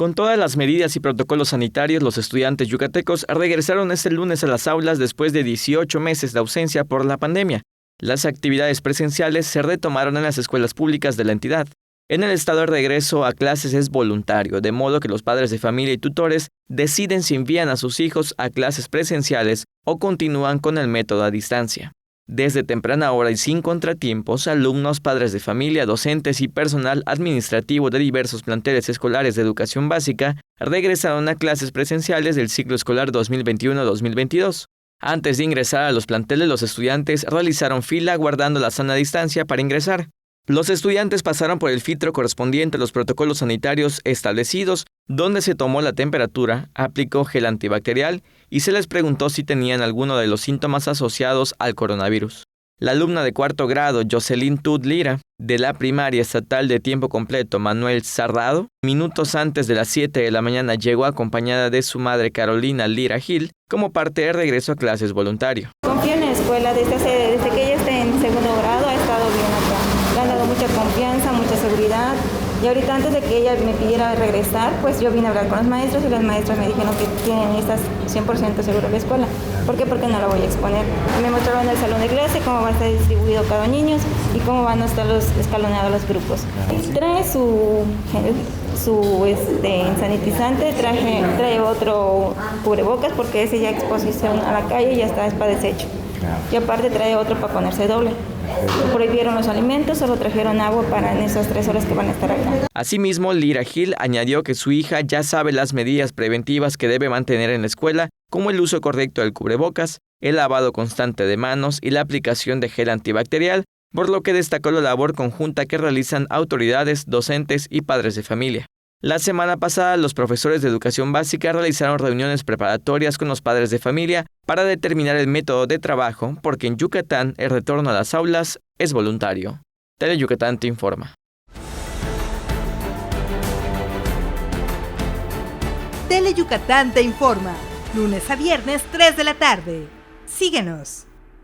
Con todas las medidas y protocolos sanitarios, los estudiantes yucatecos regresaron este lunes a las aulas después de 18 meses de ausencia por la pandemia. Las actividades presenciales se retomaron en las escuelas públicas de la entidad. En el estado, el regreso a clases es voluntario, de modo que los padres de familia y tutores deciden si envían a sus hijos a clases presenciales o continúan con el método a distancia. Desde temprana hora y sin contratiempos, alumnos, padres de familia, docentes y personal administrativo de diversos planteles escolares de educación básica regresaron a clases presenciales del ciclo escolar 2021-2022. Antes de ingresar a los planteles, los estudiantes realizaron fila guardando la sana distancia para ingresar. Los estudiantes pasaron por el filtro correspondiente a los protocolos sanitarios establecidos, donde se tomó la temperatura, aplicó gel antibacterial y se les preguntó si tenían alguno de los síntomas asociados al coronavirus. La alumna de cuarto grado, Jocelyn Tud Lira, de la primaria estatal de tiempo completo Manuel Sarrado, minutos antes de las 7 de la mañana llegó acompañada de su madre Carolina Lira Gil como parte del regreso a clases voluntario. Confío en la escuela desde que ella está en segundo grado, ha estado bien acá. Le han dado mucha confianza, mucha seguridad. Y ahorita antes de que ella me pidiera regresar, pues yo vine a hablar con los maestros y los maestros me dijeron que tienen estas 100% seguro la escuela. ¿Por qué? Porque no la voy a exponer. Me mostraron el salón de clase, cómo va a estar distribuido cada niño y cómo van a estar escalonados los grupos. Trae su sanitizante, trae otro cubrebocas porque ese ya exposición a la calle ya está para desecho. Y aparte trae otro para ponerse doble. Prohibieron los alimentos, solo trajeron agua para en esas 3 horas que van a estar acá. Asimismo, Lira Gil añadió que su hija ya sabe las medidas preventivas que debe mantener en la escuela, como el uso correcto del cubrebocas, el lavado constante de manos y la aplicación de gel antibacterial, por lo que destacó la labor conjunta que realizan autoridades, docentes y padres de familia. La semana pasada, los profesores de educación básica realizaron reuniones preparatorias con los padres de familia para determinar el método de trabajo, porque en Yucatán el retorno a las aulas es voluntario. Teleyucatán te informa. Teleyucatán te informa, lunes a viernes 3 de la tarde. Síguenos.